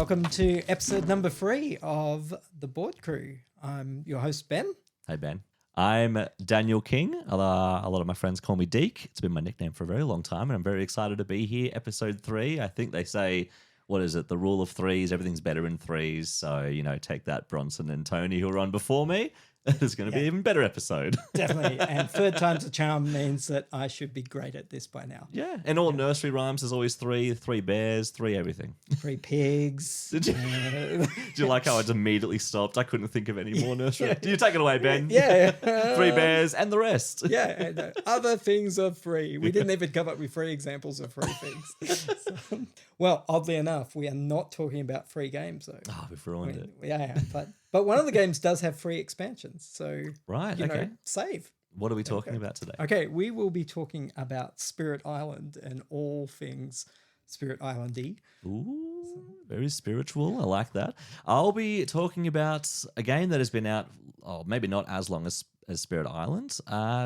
welcome to episode number 3 of The Board Crew. I'm your host, Ben. Hey, Ben. I'm Daniel King. A lot of my friends call me Deke. It's been my nickname for a very long time, and I'm very excited to be here. Episode 3. I think they say, what is it? The rule of threes. Everything's better in threes. So, take that, Bronson and Tony, who were on before me. It's going to be an even better episode. Definitely. And third time's a charm means that I should be great at this by now. Yeah. And all nursery rhymes, there's always three bears, 3 everything. 3 pigs. Did you like how I just immediately stopped? I couldn't think of any more nursery. Do you take it away, Ben? Yeah. 3 bears and the rest. Yeah. And, other things are free. We didn't even come up with 3 examples of free things. So, well, oddly enough, we are not talking about free games, though. Oh, we've ruined it. Yeah, but one of the games does have free expansions. So, right, okay. Save. What are we talking about today? Okay, we will be talking about Spirit Island and all things Spirit Island-y. Ooh, very spiritual. I like that. I'll be talking about a game that has been out, maybe not as long as Spirit Island,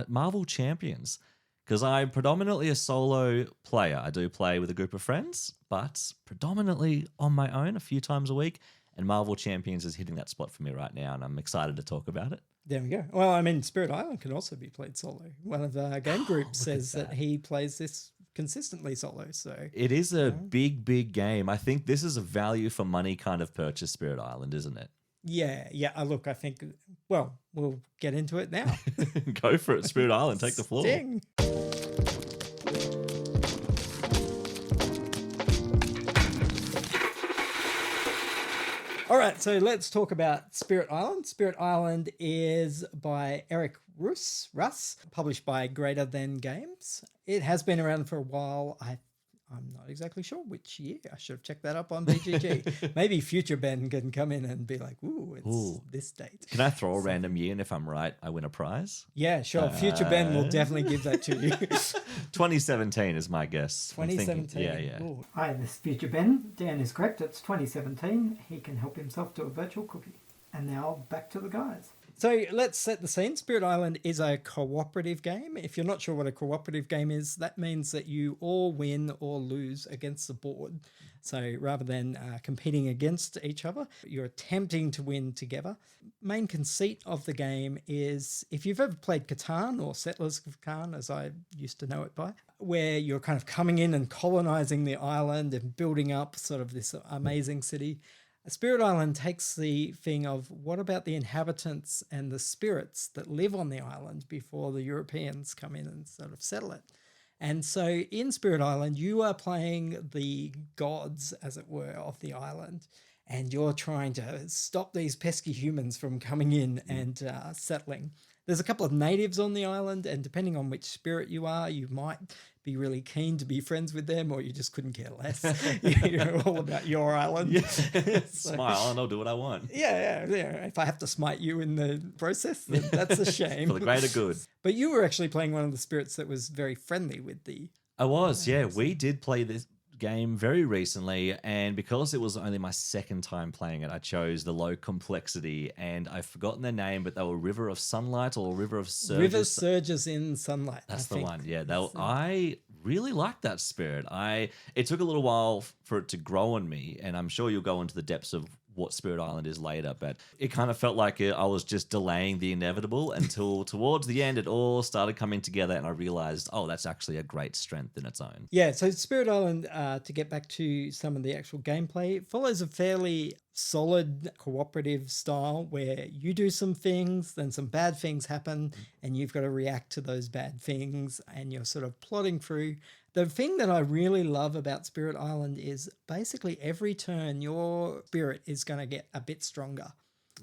Marvel Champions. Because I'm predominantly a solo player. I do play with a group of friends, but predominantly on my own a few times a week. And Marvel Champions is hitting that spot for me right now, and I'm excited to talk about it. There we go. Well, I mean, Spirit Island can also be played solo. One of the game groups says that he plays this consistently solo. So it is a big, big game. I think this is a value for money kind of purchase, Spirit Island, isn't it? Yeah. Look, I think, well, we'll get into it now. Go for it, Spirit Island. Take the floor. Sting. All right, so let's talk about Spirit Island. Spirit Island is by Eric Russ, published by Greater Than Games. It has been around for a while. I'm not exactly sure which year. I should have checked that up on BGG. Maybe future Ben can come in and be like, it's this date. Can I throw a random year, and if I'm right, I win a prize? Yeah, sure. Future Ben will definitely give that to you. 2017 is my guess. 2017. Yeah. Ooh. Hi, this is Future Ben. Dan is correct. It's 2017. He can help himself to a virtual cookie. And now back to the guys. So let's set the scene. Spirit Island is a cooperative game. If you're not sure what a cooperative game is, that means that you all win or lose against the board. So rather than competing against each other, you're attempting to win together. Main conceit of the game is, if you've ever played Catan or Settlers of Catan, as I used to know it by, where you're kind of coming in and colonizing the island and building up sort of this amazing city, Spirit Island takes the thing of what about the inhabitants and the spirits that live on the island before the Europeans come in and sort of settle it. And so in Spirit Island, you are playing the gods, as it were, of the island, and you're trying to stop these pesky humans from coming in and settling. There's a couple of natives on the island, and depending on which spirit you are, you might be really keen to be friends with them, or you just couldn't care less. You're all about your island. Yeah. So, it's my island, I'll do what I want. Yeah. If I have to smite you in the process, then that's a shame. For the greater good. But you were actually playing one of the spirits that was very friendly with the... I was, yeah. We did play this game very recently, and because it was only my second time playing it, I chose the low complexity, and I've forgotten their name, but they were River of Sunlight or River of Surges. River Surges in Sunlight. That's the one. Yeah, I really liked that spirit. It took a little while for it to grow on me, and I'm sure you'll go into the depths of what Spirit Island is later, but it kind of felt like I was just delaying the inevitable until towards the end it all started coming together, and I realized, that's actually a great strength in its own. Yeah, so Spirit Island, to get back to some of the actual gameplay, it follows a fairly solid cooperative style where you do some things, then some bad things happen, and you've got to react to those bad things, and you're sort of plotting through. The thing that I really love about Spirit Island is basically every turn your spirit is going to get a bit stronger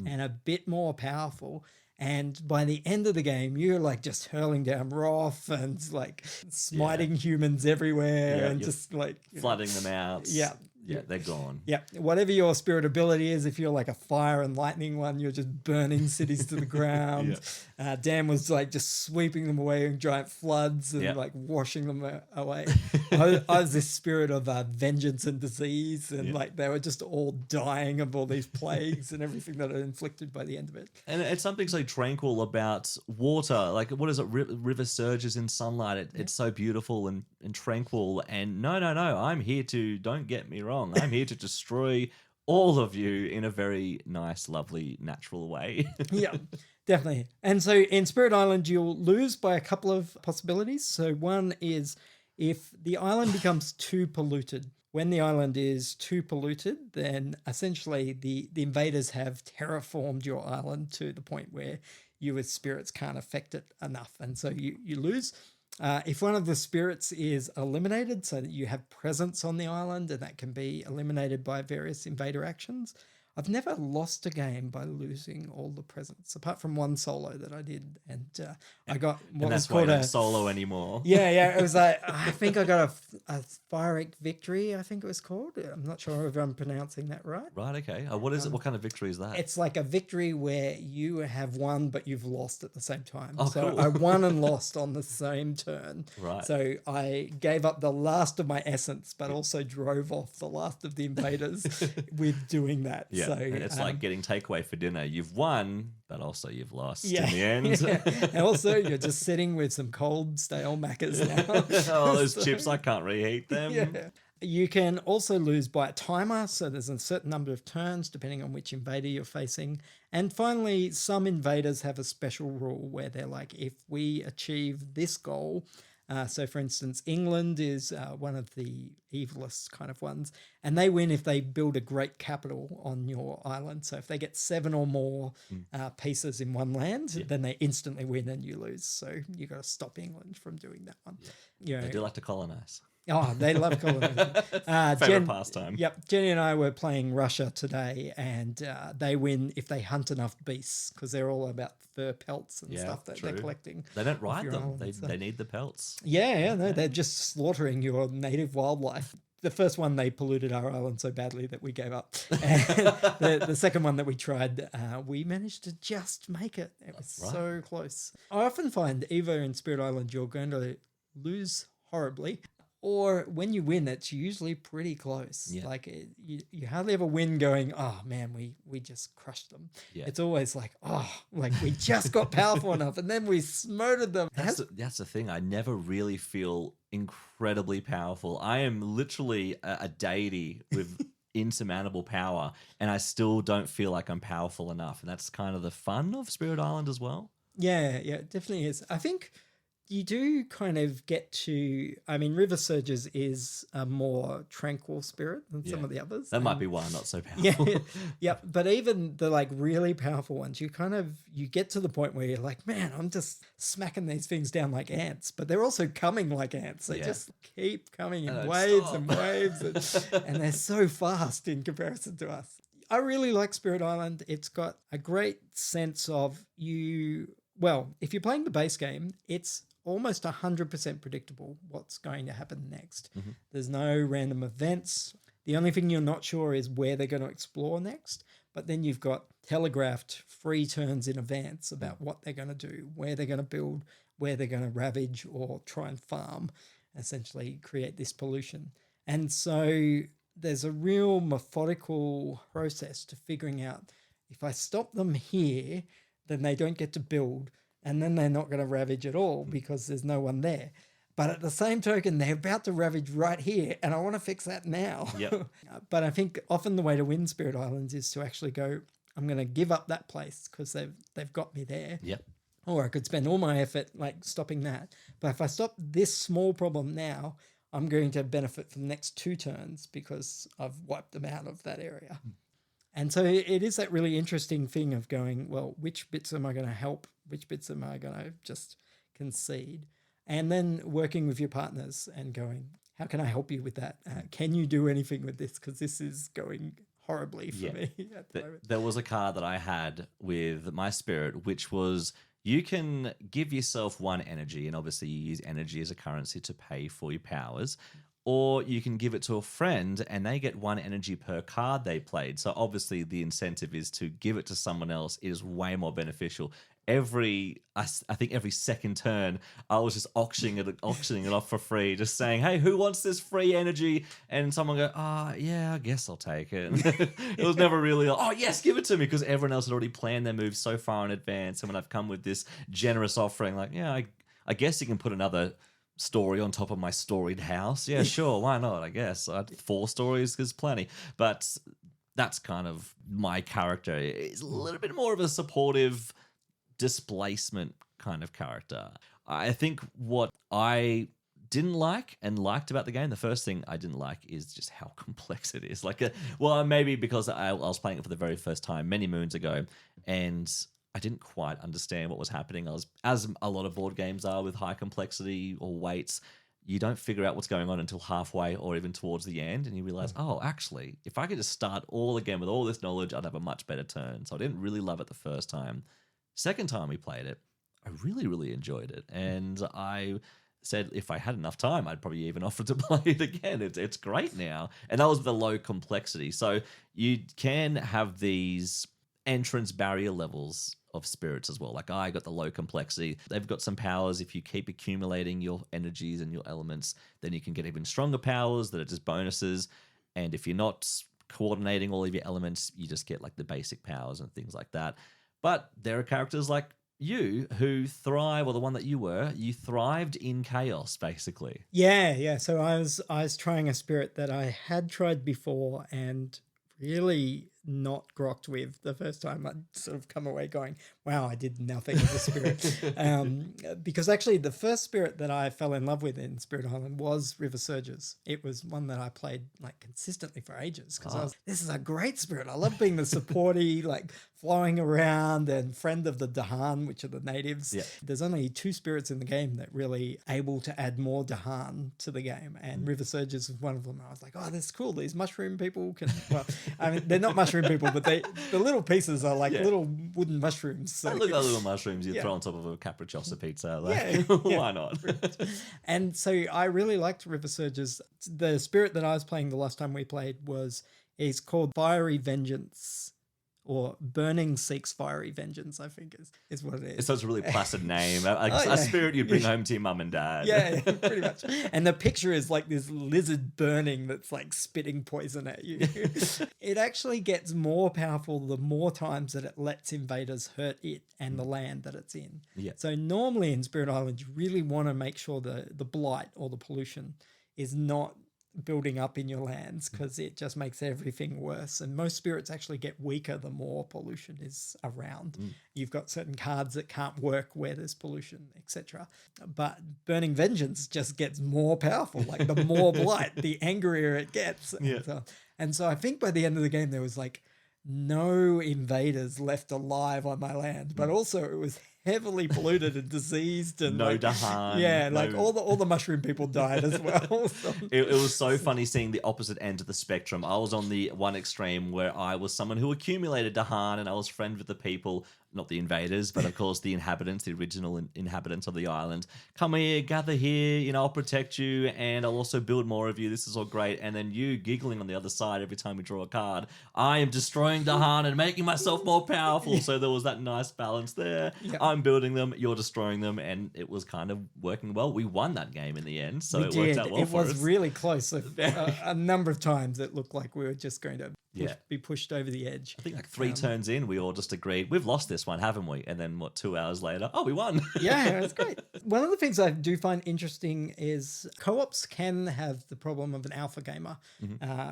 and a bit more powerful. And by the end of the game, you're like just hurling down wrath and like smiting humans everywhere and just like flooding them out. Yeah. Yeah, they're gone. Yeah, whatever your spirit ability is, if you're like a fire and lightning one, you're just burning cities to the ground. Dan was like just sweeping them away in giant floods and like washing them away. I was this spirit of vengeance and disease, and like they were just all dying of all these plagues and everything that are inflicted by the end of it. And it's something so tranquil about water. Like, what is it? River surges in sunlight. It's so beautiful and tranquil. And no, I'm here to, don't get me wrong, I'm here to destroy all of you in a very nice, lovely, natural way. Yeah, definitely. And so in Spirit Island, you'll lose by a couple of possibilities. So one is if the island becomes too polluted. When the island is too polluted, then essentially the invaders have terraformed your island to the point where you as spirits can't affect it enough. And so you lose. If one of the spirits is eliminated, so that you have presence on the island, and that can be eliminated by various invader actions. I've never lost a game by losing all the presents, apart from one solo that I did, and I got what And was that's why you called don't a solo anymore. yeah. It was like I think I got a Pyrrhic victory. I think it was called. I'm not sure if I'm pronouncing that right. Right, okay. What is it? What kind of victory is that? It's like a victory where you have won, but you've lost at the same time. Oh, so cool. I won and lost on the same turn. Right. So I gave up the last of my essence, but also drove off the last of the invaders with doing that. Yeah, So and it's like getting takeaway for dinner. You've won, but also you've lost yeah. in the end. Yeah. And also, you're just sitting with some cold, stale Maccas now. Oh, those chips, I can't reheat them. Yeah. You can also lose by a timer, so there's a certain number of turns depending on which invader you're facing. And finally, some invaders have a special rule where they're like, if we achieve this goal, so for instance, England is one of the evilest kind of ones, and they win if they build a great capital on your island. So if they get 7 or more pieces in one land, then they instantly win and you lose. So you got to stop England from doing that one. You know, They do like to colonize. Oh, they love colonizing. Favorite pastime. Yep. Jenny and I were playing Russia today, and they win if they hunt enough beasts because they're all about fur pelts and stuff that they're collecting. They don't off ride your them. island, They need the pelts. Yeah, no, they're just slaughtering your native wildlife. The first one, they polluted our island so badly that we gave up. And the second one that we tried, we managed to just make it. It was so close. I often find either in Spirit Island, you're going to lose horribly, or when you win, it's usually pretty close. Yeah. Like you hardly ever win going, oh man, we just crushed them. Yeah. It's always like, oh, like we just got powerful enough and then we smoted them. That's the thing. I never really feel incredibly powerful. I am literally a deity with insurmountable power, and I still don't feel like I'm powerful enough. And that's kind of the fun of Spirit Island as well. Yeah, it definitely is. I think you do kind of get to, I mean, River Surges is a more tranquil spirit than some of the others. That might be why I'm not so powerful. Yeah. But even the like really powerful ones, you get to the point where you're like, man, I'm just smacking these things down like ants, but they're also coming like ants. They just keep coming in waves and waves, and they're so fast in comparison to us. I really like Spirit Island. It's got a great sense of if you're playing the base game, it's almost 100% predictable what's going to happen next. Mm-hmm. There's no random events. The only thing you're not sure is where they're going to explore next. But then you've got telegraphed free turns in advance about what they're going to do, where they're going to build, where they're going to ravage or try and farm, essentially create this pollution. And so there's a real methodical process to figuring out if I stop them here, then they don't get to build. And then they're not going to ravage at all because there's no one there. But at the same token, they're about to ravage right here, and I want to fix that now. Yep. But I think often the way to win Spirit Islands is to actually go, I'm going to give up that place because they've got me there. Yep. Or I could spend all my effort like stopping that. But if I stop this small problem now, I'm going to benefit from the next 2 turns because I've wiped them out of that area. And so it is that really interesting thing of going, well, which bits am I going to help? Which bits am I going to just concede? And then working with your partners and going, how can I help you with that? Can you do anything with this? Because this is going horribly for me at the moment. There was a card that I had with my spirit, which was you can give yourself 1 energy, and obviously you use energy as a currency to pay for your powers. Or you can give it to a friend and they get 1 energy per card they played. So obviously the incentive is to give it to someone else. It is way more beneficial. I think every second turn, I was just auctioning it off for free, just saying, hey, who wants this free energy? And someone go, yeah, I guess I'll take it. It was never really, oh, yes, give it to me, because everyone else had already planned their moves so far in advance. And when I've come with this generous offering, like, yeah, I guess you can put another story on top of my storied house. Yeah, sure, why not? I guess 4 stories is plenty. But That's kind of my character. Is a little bit more of a supportive displacement kind of character. I think what I didn't like and liked about the game, the first thing I didn't like is just how complex it is. Well, maybe because I was playing it for the very first time many moons ago, and I didn't quite understand what was happening. As a lot of board games are with high complexity or weights, you don't figure out what's going on until halfway or even towards the end, and you realize, oh, actually, if I could just start all again with all this knowledge, I'd have a much better turn. So I didn't really love it the first time. Second time we played it, I really, really enjoyed it. And I said if I had enough time, I'd probably even offer to play it again. It's great now. And that was the low complexity. So you can have these entrance barrier levels of spirits as well. Like I got the low complexity. They've got some powers. If you keep accumulating your energies and your elements, then you can get even stronger powers that are just bonuses. And if you're not coordinating all of your elements, you just get like the basic powers and things like that. But there are characters like you who thrive, or the one that you thrived in chaos, basically. Yeah. So I was trying a spirit that I had tried before and really not grokked with the first time. I'd sort of come away going, wow, I did nothing with the spirit. Because actually the first spirit that I fell in love with in Spirit Island was River Surges. It was one that I played like consistently for ages because this is a great spirit. I love being the supporty, like flowing around and friend of the Dahan, which are the natives. Yeah. There's only 2 spirits in the game that really able to add more Dahan to the game, and River Surges is one of them. I was like, oh, that's cool. These mushroom people can, well, I mean, they're not mushroom people, but the little pieces are like little wooden mushrooms. So they look like little mushrooms you throw on top of a capricciosa pizza. Why not? And so I really liked River Surges. The spirit that I was playing the last time we played is called Fiery Vengeance, or Burning Seeks Fiery Vengeance, I think is what it is. It's such a really placid name. A spirit you'd bring home to your mum and dad. Yeah, pretty much. And the picture is like this lizard burning that's like spitting poison at you. It actually gets more powerful the more times that it lets invaders hurt it and the land that it's in. Yeah. So normally in Spirit Island, you really want to make sure the blight or the pollution is not building up in your lands, because it just makes everything worse. And most spirits actually get weaker the more pollution is around. You've got certain cards that can't work where there's pollution, etc. But Burning Vengeance just gets more powerful. Like the more blight, the angrier it gets. And so I think by the end of the game, there was like no invaders left alive on my land, but also it was heavily polluted and diseased, and no Dahan. Yeah, like all the mushroom people died as well. So. It was so funny seeing the opposite end of the spectrum. I was on the one extreme where I was someone who accumulated Dahan, and I was friends with the people, not the invaders, but of course the inhabitants, the original inhabitants of the island. Come here, gather here, I'll protect you, and I'll also build more of you. This is all great. And then you giggling on the other side every time we draw a card. I am destroying Dahan and making myself more powerful. So there was that nice balance there. Yep. I'm building them, you're destroying them, and it was kind of working well. We won that game in the end, so it worked out well for us. It was really close. A number of times it looked like we were just going to be pushed over the edge. I think like 3 turns in, we all just agreed, we've lost this one, haven't we? And then 2 hours later, we won. Yeah, it's great. One of the things I do find interesting is co-ops can have the problem of an alpha gamer,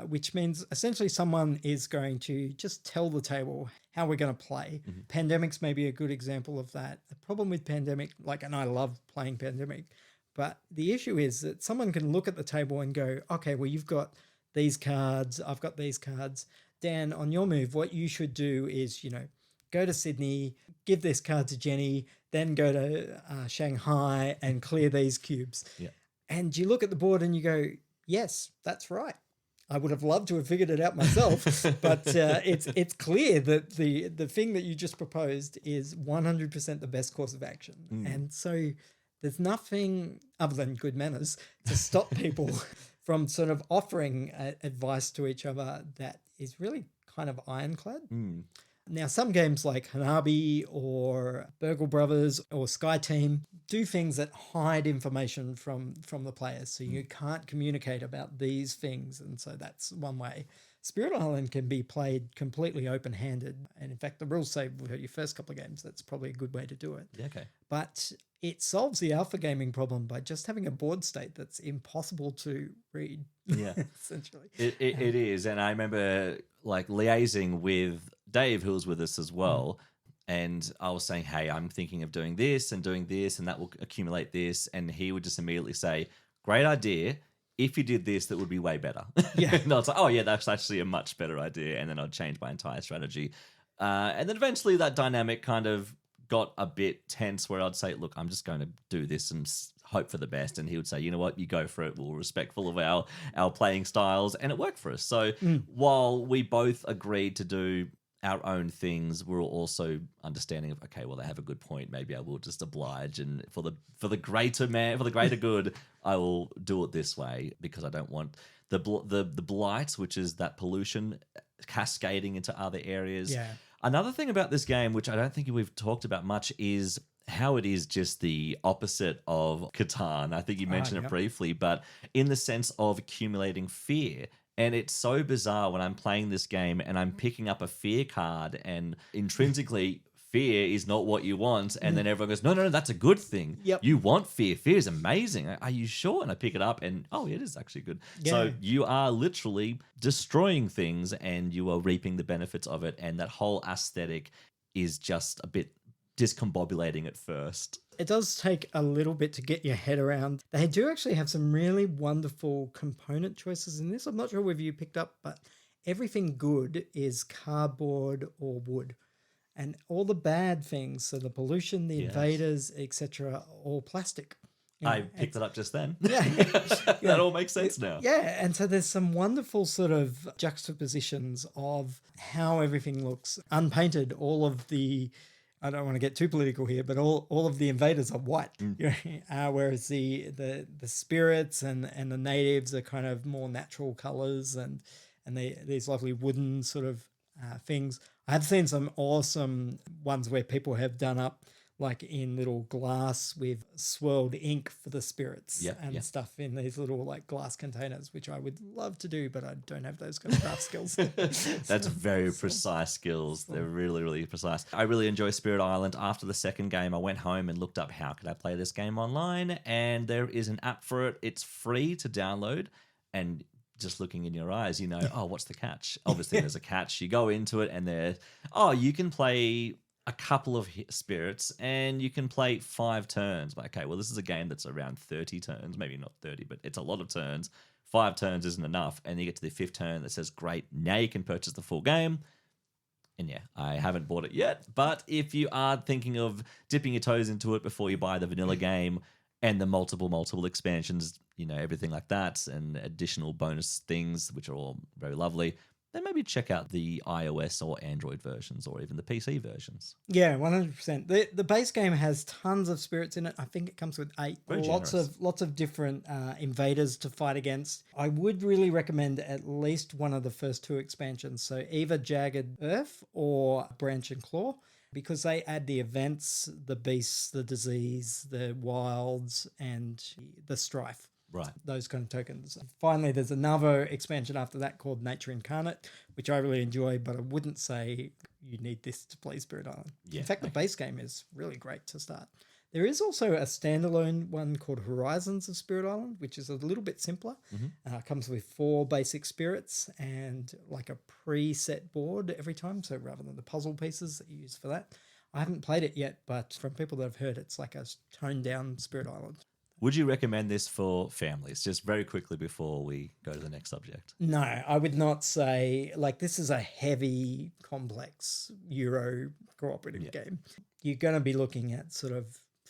which means essentially someone is going to just tell the table how we're going to play. Pandemic's maybe a good example of that. The problem with Pandemic, and I love playing Pandemic, but the issue is that someone can look at the table and go, okay, well, you've got these cards, I've got these cards. Dan, on your move, what you should do is, go to Sydney, give this card to Jenny, then go to Shanghai and clear these cubes. Yeah. And you look at the board and you go, yes, that's right. I would have loved to have figured it out myself, but it's clear that the thing that you just proposed is 100% the best course of action. And so there's nothing other than good manners to stop people from sort of offering advice to each other that is really kind of ironclad. Now, some games like Hanabi or Burgle Brothers or Sky Team do things that hide information from the players, so you can't communicate about these things, and so that's one way. Spirit Island can be played completely open-handed, and in fact, the rules say for your first couple of games, that's probably a good way to do it. Yeah, okay. But it solves the alpha gaming problem by just having a board state that's impossible to read. Yeah. Essentially. It is. And I remember like liaising with Dave, who was with us as well. And I was saying, hey, I'm thinking of doing this, and that will accumulate this. And he would just immediately say, great idea. If you did this, that would be way better. Yeah. And I was like, oh, yeah, that's actually a much better idea. And then I'd change my entire strategy. And then eventually that dynamic kind of got a bit tense where I'd say, look, I'm just going to do this and hope for the best. And he would say, you know what, you go for it. We're respectful of our playing styles. And it worked for us. So while we both agreed to do our own things, we're also understanding of, okay, well, they have a good point. Maybe I will just oblige, and for the greater good, I will do it this way, because I don't want the blight, which is that pollution cascading into other areas. Yeah. Another thing about this game, which I don't think we've talked about much, is how it is just the opposite of Catan. I think you mentioned it briefly, but in the sense of accumulating fear. And it's so bizarre when I'm playing this game and I'm picking up a fear card, and intrinsically fear is not what you want. And then everyone goes, no, that's a good thing. Yep. You want fear. Fear is amazing. Are you sure? And I pick it up and, oh, it is actually good. Yeah. So you are literally destroying things and you are reaping the benefits of it. And that whole aesthetic is just a bit discombobulating at first. It does take a little bit to get your head around. They do actually have some really wonderful component choices in this. I'm not sure whether you picked up, but everything good is cardboard or wood. And all the bad things, so the pollution, the invaders, etc., all plastic. I picked it up just then. Yeah. That all makes sense now. Yeah, and so there's some wonderful sort of juxtapositions of how everything looks. Unpainted, all of the... I don't want to get too political here, but all of the invaders are white, whereas the spirits and the natives are kind of more natural colors, and these lovely wooden sort of things. I have seen some awesome ones where people have done up like in little glass with swirled ink for the spirits stuff in these little like glass containers, which I would love to do, but I don't have those kind of craft skills. That's very precise skills. They're really, really precise. I really enjoy Spirit Island. After the second game, I went home and looked up how could I play this game online, and there is an app for it. It's free to download, and just looking in your eyes, you know, oh, what's the catch? Obviously, there's a catch. You go into it and you can play a couple of spirits and you can play 5 turns. Okay, well, this is a game that's around 30 turns, maybe not 30, but it's a lot of turns. 5 turns isn't enough. And you get to the 5th turn that says, great, now you can purchase the full game. And yeah, I haven't bought it yet, but if you are thinking of dipping your toes into it before you buy the vanilla game and the multiple expansions, you know, everything like that, and additional bonus things, which are all very lovely, then maybe check out the iOS or Android versions, or even the PC versions. Yeah, 100%. The base game has tons of spirits in it. I think it comes with 8. Very lots of different invaders to fight against. I would really recommend at least one of the first 2 expansions, so either Jagged Earth or Branch and Claw, because they add the events, the beasts, the disease, the wilds, and the strife. Right. Those kind of tokens. Finally, there's another expansion after that called Nature Incarnate, which I really enjoy, but I wouldn't say you need this to play Spirit Island. Yeah. In fact, the base game is really great to start. There is also a standalone one called Horizons of Spirit Island, which is a little bit simpler. Comes with 4 basic spirits and like a preset board every time, so rather than the puzzle pieces that you use for that. I haven't played it yet, but from people that I've heard, it's like a toned down Spirit Island. Would you recommend this for families? Just very quickly before we go to the next subject. No, I would not say, like, this is a heavy, complex Euro cooperative game. You're going to be looking at sort of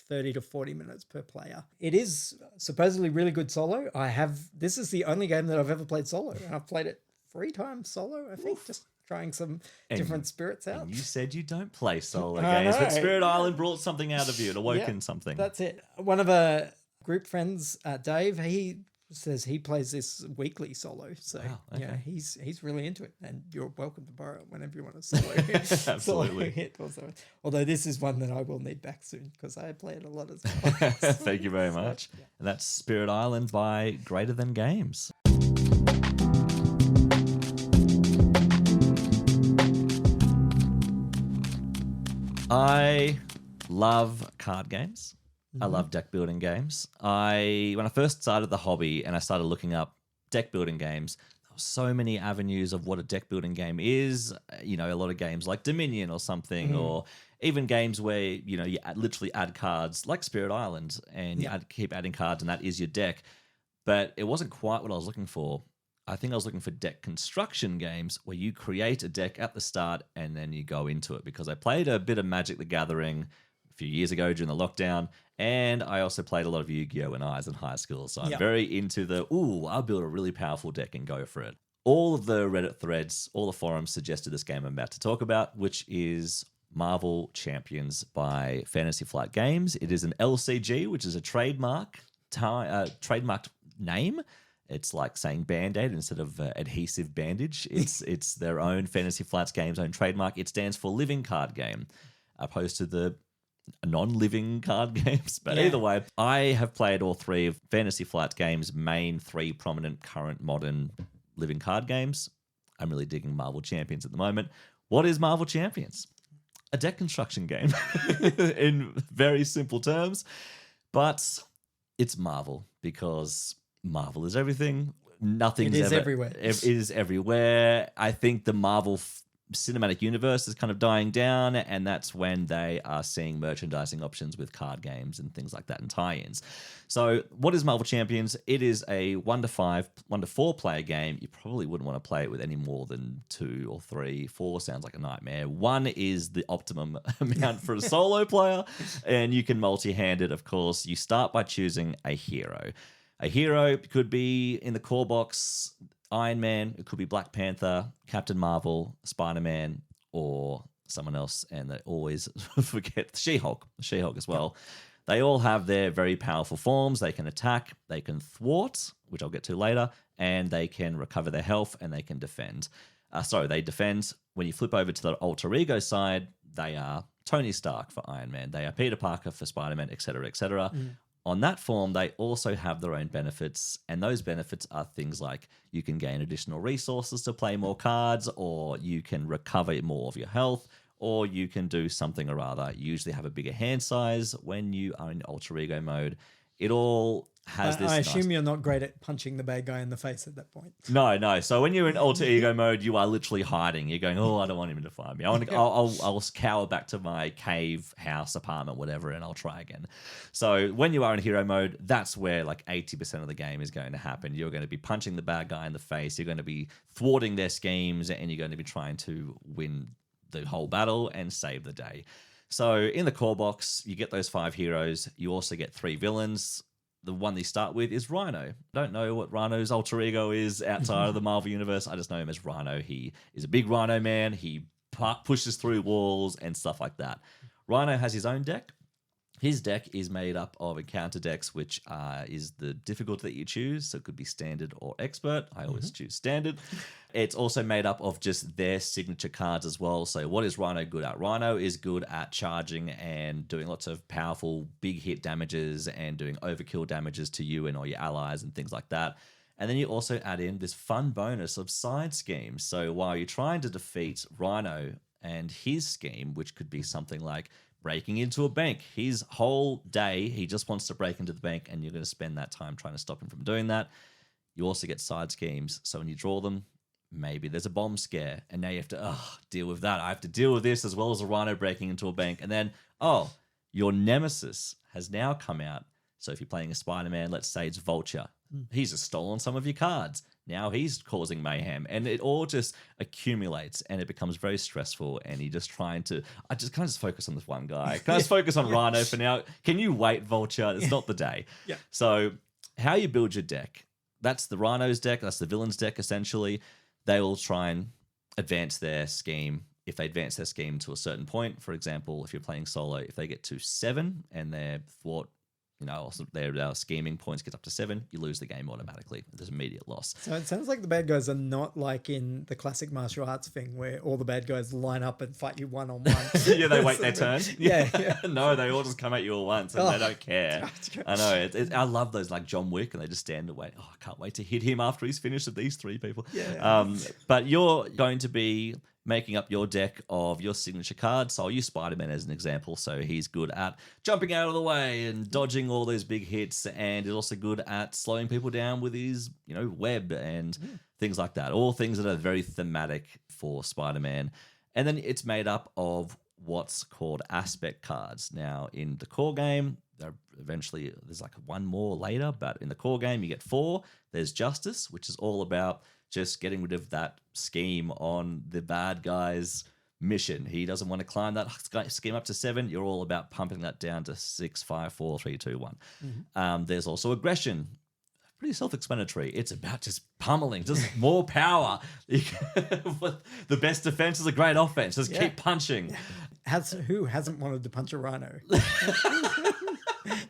30 to 40 minutes per player. It is supposedly really good solo. This is the only game that I've ever played solo. And I've played it 3 times solo, I think, just trying some different spirits out. And you said you don't play solo games, but Spirit Island brought something out of you. It awoken Yeah, something. That's it. One of our group friends, Dave, he says he plays this weekly solo. So Wow, okay. yeah, he's really into it, and you're welcome to borrow it whenever you want to solo. Absolutely. Hit also. Although this is one that I will need back soon because I play it a lot as well. Thank you very much. And that's Spirit Island by Greater Than Games. I love card games. I love deck building games. When I first started the hobby and I started looking up deck building games, there were so many avenues of what a deck building game is. A lot of games like Dominion or something, or even games where you literally add cards like Spirit Island, and keep adding cards, and that is your deck. But it wasn't quite what I was looking for. I think I was looking for deck construction games where you create a deck at the start and then you go into it, because I played a bit of Magic the Gathering a few years ago during the lockdown, and I also played a lot of Yu-Gi-Oh! When I was in high school. So I'm very into I'll build a really powerful deck and go for it. All of the Reddit threads, all the forums suggested this game I'm about to talk about, which is Marvel Champions by Fantasy Flight Games. It is an LCG, which is a trademarked name. It's like saying Band-Aid instead of adhesive bandage. It's their own Fantasy Flight Games' own trademark. It stands for living card game, opposed to the non-living card games. But either way, I have played all three of Fantasy Flight Games' main three prominent current modern living card games. I'm really digging Marvel Champions at the moment. What is Marvel Champions? A deck construction game in very simple terms, but it's Marvel because Marvel is everything. Nothing's everywhere. It is everywhere. I think the Marvel cinematic universe is kind of dying down, and that's when they are seeing merchandising options with card games and things like that and tie-ins. So what is Marvel Champions? It is a 1 to 4 player game. You probably wouldn't want to play it with any more than 2 or 3. 4 sounds like a nightmare. 1 is the optimum amount for a solo player, and you can multi-hand it, of course. You start by choosing a hero. A hero could be, in the core box, Iron Man, it could be Black Panther, Captain Marvel, Spider-Man, or someone else, and they always forget She-Hulk as well. They all have their very powerful forms. They can attack, they can thwart, which I'll get to later, and they can recover their health, and they can defend. They defend. When you flip over to the alter ego side, they are Tony Stark for Iron Man. They are Peter Parker for Spider-Man, etc., etc. On that form, they also have their own benefits, and those benefits are things like you can gain additional resources to play more cards, or you can recover more of your health, or you can do something or other. You usually have a bigger hand size when you are in alter ego mode. It all has this. I assume you're not great at punching the bad guy in the face at that point. No. So when you're in alter ego mode, you are literally hiding. You're going, I don't want him to find me. I'll cower back to my cave, house, apartment, whatever, and I'll try again. So when you are in hero mode, that's where like 80% of the game is going to happen. You're going to be punching the bad guy in the face. You're going to be thwarting their schemes, and you're going to be trying to win the whole battle and save the day. So in the core box, you get those 5 heroes. You also get 3 villains. The one they start with is Rhino. I don't know what Rhino's alter ego is outside of the Marvel universe. I just know him as Rhino. He is a big Rhino man. He pushes through walls and stuff like that. Rhino has his own deck. His deck is made up of encounter decks, which is the difficulty that you choose. So it could be standard or expert. I always choose standard. It's also made up of just their signature cards as well. So what is Rhino good at? Rhino is good at charging and doing lots of powerful big hit damages and doing overkill damages to you and all your allies and things like that. And then you also add in this fun bonus of side schemes. So while you're trying to defeat Rhino and his scheme, which could be something like breaking into a bank. His whole day, he just wants to break into the bank, and you're going to spend that time trying to stop him from doing that. You also get side schemes. So when you draw them, maybe there's a bomb scare, and now you have to deal with that. I have to deal with this as well as a Rhino breaking into a bank. And then, your nemesis has now come out. So if you're playing a Spider-Man, let's say it's Vulture. He's just stolen some of your cards. Now he's causing mayhem, and it all just accumulates, and it becomes very stressful. And you're just trying to, can I just focus on this one guy? Can I just focus on Rhino for now? Can you wait, Vulture? It's not the day. Yeah. So how you build your deck, that's the Rhino's deck. That's the villain's deck, essentially. They will try and advance their scheme. If they advance their scheme to a certain point, for example, if you're playing solo, if they get to 7 and their thwart, also their scheming points get up to 7, you lose the game automatically. There's immediate loss. So it sounds like the bad guys are not like in the classic martial arts thing where all the bad guys line up and fight you one-on-one. Yeah, they wait their turn. Yeah. No, they all just come at you all once and they don't care. I know. I love those, like John Wick, and they just stand and wait. I can't wait to hit him after he's finished with these 3 people. Yeah. But you're going to be making up your deck of your signature cards. So I'll use Spider-Man as an example. So he's good at jumping out of the way and dodging all those big hits, and is also good at slowing people down with his, web and things like that. All things that are very thematic for Spider-Man. And then it's made up of what's called aspect cards. Now, in the core game, there's like one more later, but in the core game, you get 4. There's Justice, which is all about just getting rid of that scheme on the bad guy's mission. He doesn't want to climb that scheme up to 7. You're all about pumping that down to 6, 5, 4, 3, 2, 1. There's also Aggression. Pretty self-explanatory. It's about just pummeling, just more power. The best defense is a great offense. Just keep punching. Who hasn't wanted to punch a rhino?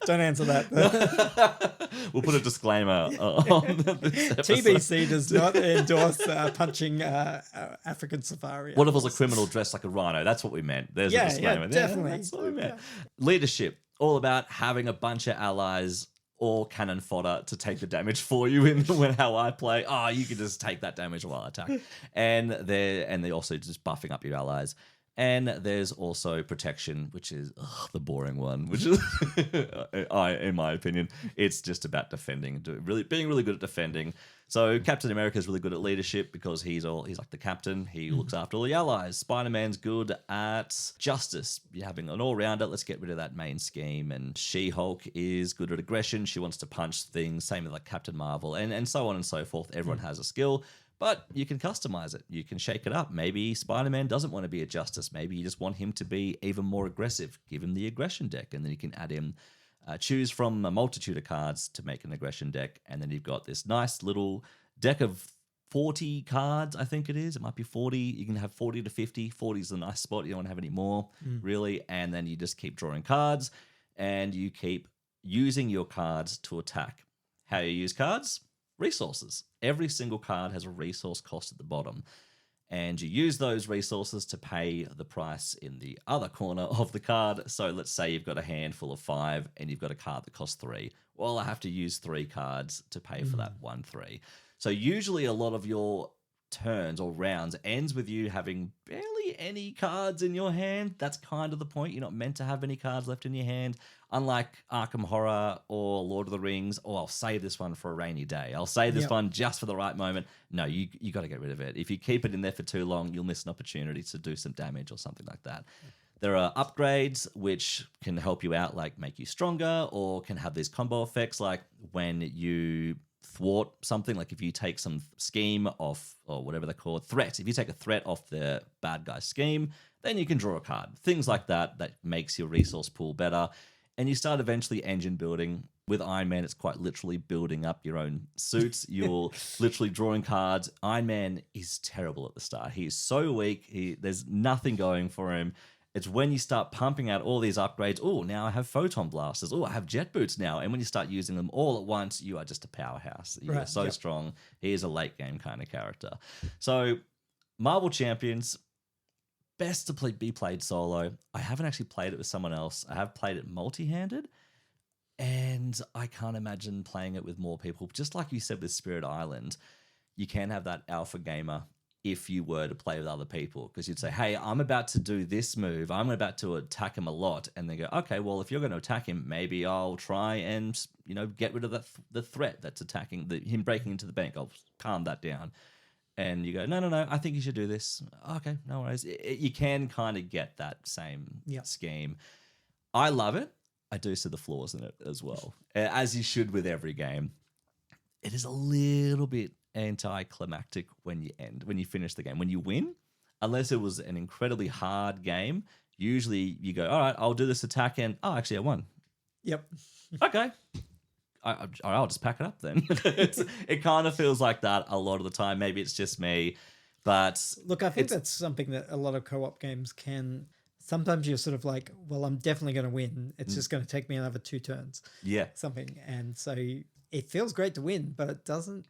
Don't answer that. We'll put a disclaimer on this episode. TBC does not endorse punching African safari. What if it was a criminal dressed like a rhino? That's what we meant. There's a disclaimer. Yeah, definitely. That's what we meant. Leadership, all about having a bunch of allies or cannon fodder to take the damage for you when how I play. You can just take that damage while I attack. And they're also just buffing up your allies. And there's also protection, which is the boring one, which is, in my opinion, it's just about defending, being really good at defending. So Captain America is really good at leadership because he's like the captain. He looks after all the allies. Spider-Man's good at justice. You're having an all-rounder. Let's get rid of that main scheme. And She-Hulk is good at aggression. She wants to punch things. Same with like Captain Marvel and so on and so forth. Everyone has a skill. But you can customize it. You can shake it up. Maybe Spider-Man doesn't want to be a justice. Maybe you just want him to be even more aggressive. Give him the aggression deck, and then you can add him, choose from a multitude of cards to make an aggression deck. And then you've got this nice little deck of 40 cards, I think it is. It might be 40. You can have 40 to 50. 40 is a nice spot. You don't want to have any more, really. And then you just keep drawing cards, and you keep using your cards to attack. How you use cards? Resources. Every single card has a resource cost at the bottom, and you use those resources to pay the price in the other corner of the card. So let's say you've got a handful of 5 and you've got a card that costs 3. Well, I have to use 3 cards to pay for that 1 3. So usually a lot of your turns or rounds ends with you having barely any cards in your hand. That's kind of the point. You're not meant to have any cards left in your hand. Unlike Arkham Horror or Lord of the Rings, I'll save this one for a rainy day. I'll save this one just for the right moment. No, you got to get rid of it. If you keep it in there for too long, you'll miss an opportunity to do some damage or something like that. There are upgrades which can help you out, like make you stronger, or can have these combo effects, like when you thwart something, like if you take some scheme off, or whatever they're called, threats. If you take a threat off the bad guy's scheme, then you can draw a card. Things like that makes your resource pool better. And you start eventually engine building. With Iron Man, it's quite literally building up your own suits. You're literally drawing cards. Iron Man is terrible at the start. He is so weak. There's nothing going for him. It's when you start pumping out all these upgrades. Oh, now I have photon blasters. Oh, I have jet boots now. And when you start using them all at once, you are just a powerhouse. You are so strong. He is a late game kind of character. So Marvel Champions, best to be played solo. I haven't actually played it with someone else. I have played it multi-handed, and I can't imagine playing it with more people. Just like you said with Spirit Island, you can have that alpha gamer if you were to play with other people, because you'd say, hey, I'm about to do this move. I'm about to attack him a lot. And they go, okay, well, if you're going to attack him, maybe I'll try and, get rid of the threat that's attacking, him breaking into the bank. I'll calm that down. And you go, no, I think you should do this. Okay, no worries. You can kind of get that same scheme. I love it. I do see the flaws in it as well, as you should with every game. It is a little bit anticlimactic when you finish the game. When you win, unless it was an incredibly hard game, usually you go, all right, I'll do this attack, and actually I won. Yep. Okay. I'll just pack it up then. It kind of feels like that a lot of the time. Maybe it's just me, but look, I think that's something that a lot of co-op games can. Sometimes you're sort of like, well, I'm definitely going to win. It's just going to take me another 2 turns. Yeah. Something. And so it feels great to win, but it doesn't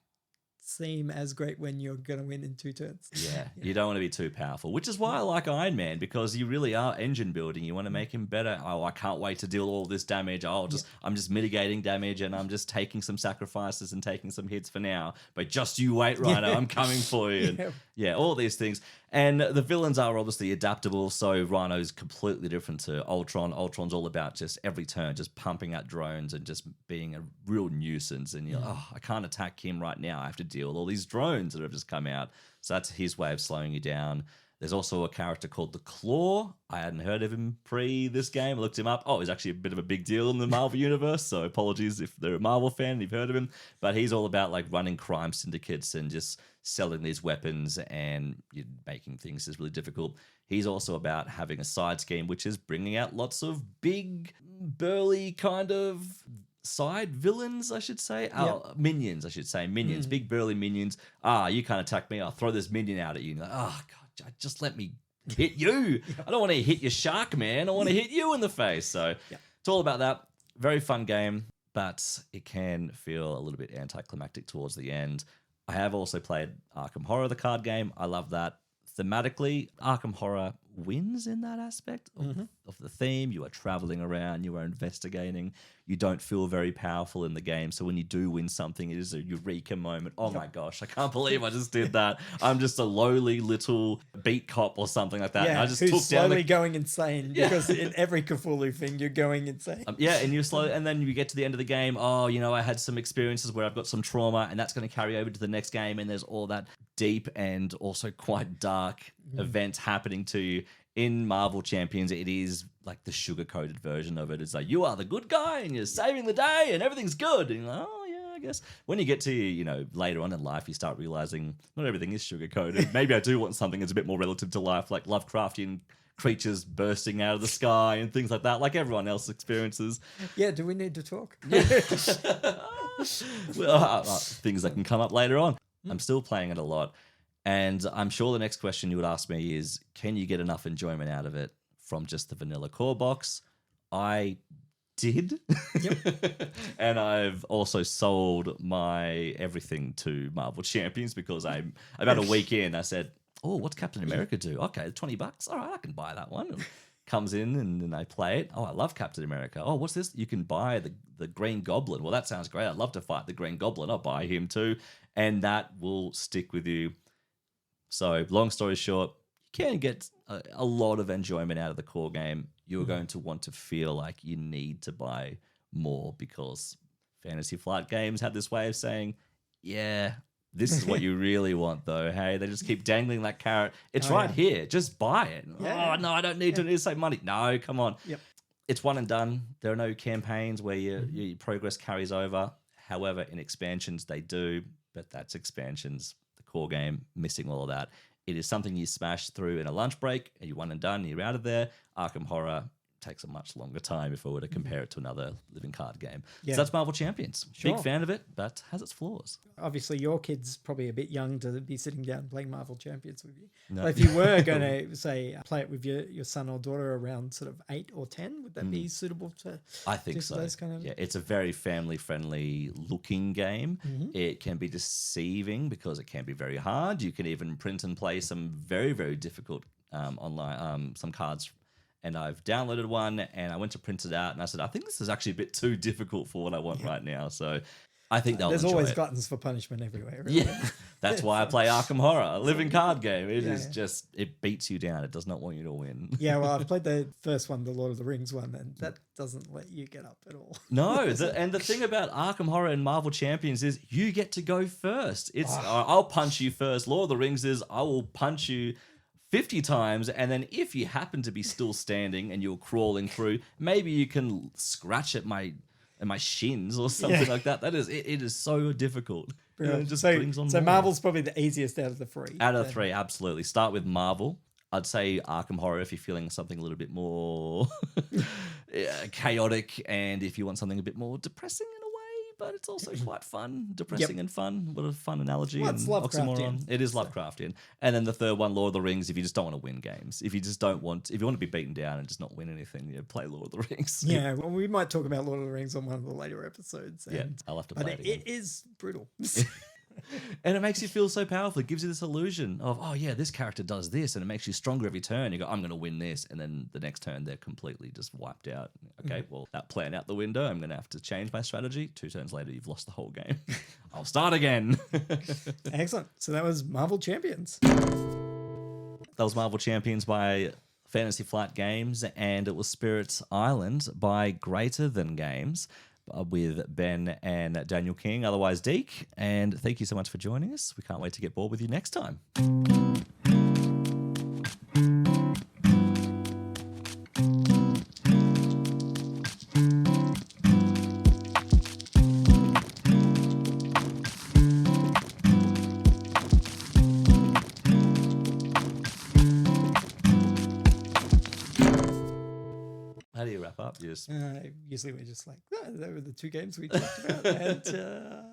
seem as great when you're going to win in 2 turns. Yeah. You don't want to be too powerful, which is why I like Iron Man, because you really are engine building. You want to make him better. Oh, I can't wait to deal all this damage. I'm just mitigating damage, and I'm just taking some sacrifices and taking some hits for now. But just you wait, Rhino. I'm coming for you. And Yeah, all these things. And the villains are obviously adaptable. So Rhino's completely different to Ultron. Ultron's all about just every turn, just pumping out drones and just being a real nuisance. And you're like, oh, I can't attack him right now. I have to deal with all these drones that have just come out. So that's his way of slowing you down. There's also a character called the Claw. I hadn't heard of him pre this game. I looked him up. Oh, he's actually a bit of a big deal in the Marvel universe. So apologies if they're a Marvel fan and you've heard of him. But he's all about like running crime syndicates and just selling these weapons and making things is really difficult. He's also about having a side scheme, which is bringing out lots of big, burly kind of side villains, I should say. Minions, I should say. Minions, big burly minions. You can't attack me. I'll throw this minion out at you. And you're like, oh, God. Just let me hit you. I don't want to hit your shark, man. I want to hit you in the face. So it's all about that. Very fun game, but it can feel a little bit anticlimactic towards the end. I have also played Arkham Horror, the card game. I love that. Thematically, Arkham Horror wins in that aspect of the theme. You are traveling around, you are investigating. You don't feel very powerful in the game. So when you do win something, it is a eureka moment. Oh my gosh, I can't believe I just did that. I'm just a lowly little beat cop or something like that. Yeah, and I just who's took down slowly going insane because in every Cthulhu thing, you're going insane. And you're slow, and then you get to the end of the game. Oh, I had some experiences where I've got some trauma, and that's going to carry over to the next game. And there's all that deep and also quite dark events happening to you. In Marvel Champions, it is like the sugar-coated version of it. It's like, you are the good guy and you're saving the day and everything's good. And you're like, oh, yeah, I guess. When you get to, later on in life, you start realizing not everything is sugar-coated. Maybe I do want something that's a bit more relative to life, like Lovecraftian creatures bursting out of the sky and things like that, like everyone else experiences. Yeah, do we need to talk? Things that can come up later on. I'm still playing it a lot. And I'm sure the next question you would ask me is, can you get enough enjoyment out of it from just the vanilla core box? I did. Yep. And I've also sold my everything to Marvel Champions because I'm about a week in. I said, oh, what's Captain America do? Okay, $20. All right, I can buy that one. And comes in and then I play it. Oh, I love Captain America. Oh, what's this? You can buy the Green Goblin. Well, that sounds great. I'd love to fight the Green Goblin. I'll buy him too. And that will stick with you. So, long story short, you can get a lot of enjoyment out of the core game. You're going to want to feel like you need to buy more because Fantasy Flight Games have this way of saying, yeah, this is what you really want, though. Hey, they just keep dangling that carrot. It's here. Just buy it. Yeah. Oh, no, I don't need to save money. No, come on. Yep. It's one and done. There are no campaigns where your progress carries over. However, in expansions, they do, but that's expansions. Core game, missing all of that. It is something you smash through in a lunch break, and you're one and done, you're out of there. Arkham Horror takes a much longer time if I were to compare it to another living card game. Yeah. So that's Marvel Champions. Sure. Big fan of it, but has its flaws. Obviously, your kid's probably a bit young to be sitting down and playing Marvel Champions with you. No. But if you were going to, say, play it with your son or daughter around sort of 8 or 10, would that be suitable to I think so. Those kind of... Yeah, it's a very family-friendly looking game. It can be deceiving because it can be very hard. You can even print and play some very, very difficult online some cards. And I've downloaded one and I went to print it out and I said, I think this is actually a bit too difficult for what I want right now. So I think they'll There's enjoy always it. gluttons for punishment everywhere. Really. Yeah, that's why I play Arkham Horror, a living card game. It is just, it beats you down. It does not want you to win. Yeah, well, I've played the first one, the Lord of the Rings one, and that doesn't let you get up at all. No, and the thing about Arkham Horror and Marvel Champions is you get to go first. It's I'll punch you first. Lord of the Rings is I will punch you 50 times, and then if you happen to be still standing and you're crawling through, maybe you can scratch at my shins or something like that. That is it is so difficult. It just brings on so more. Marvel's probably the easiest out of the three. Out of the three, absolutely. Start with Marvel. I'd say Arkham Horror if you're feeling something a little bit more chaotic, and if you want something a bit more depressing in a way, but it's also quite fun. Depressing and fun. What a fun analogy. Well, it's Lovecraftian. It is Lovecraftian. And then the third one, Lord of the Rings, if you just don't want to win games. If you want to be beaten down and just not win anything, play Lord of the Rings. Yeah, well, we might talk about Lord of the Rings on one of the later episodes. Yeah, I'll have to play it again. It is brutal. And it makes you feel so powerful. It gives you this illusion of, oh yeah, this character does this, and it makes you stronger every turn. You go, I'm going to win this, and then the next turn they're completely just wiped out. Okay, well, that plan out the window. I'm going to have to change my strategy. 2 turns later, you've lost the whole game. I'll start again. Excellent. So that was Marvel Champions. That was Marvel Champions by Fantasy Flight Games, and it was Spirit Island by Greater Than Games with Ben and Daniel King, otherwise Deke. And thank you so much for joining us. We can't wait to get bored with you next time. How do you wrap up? Yes. Usually we're just like, oh, they were the 2 games we talked about. And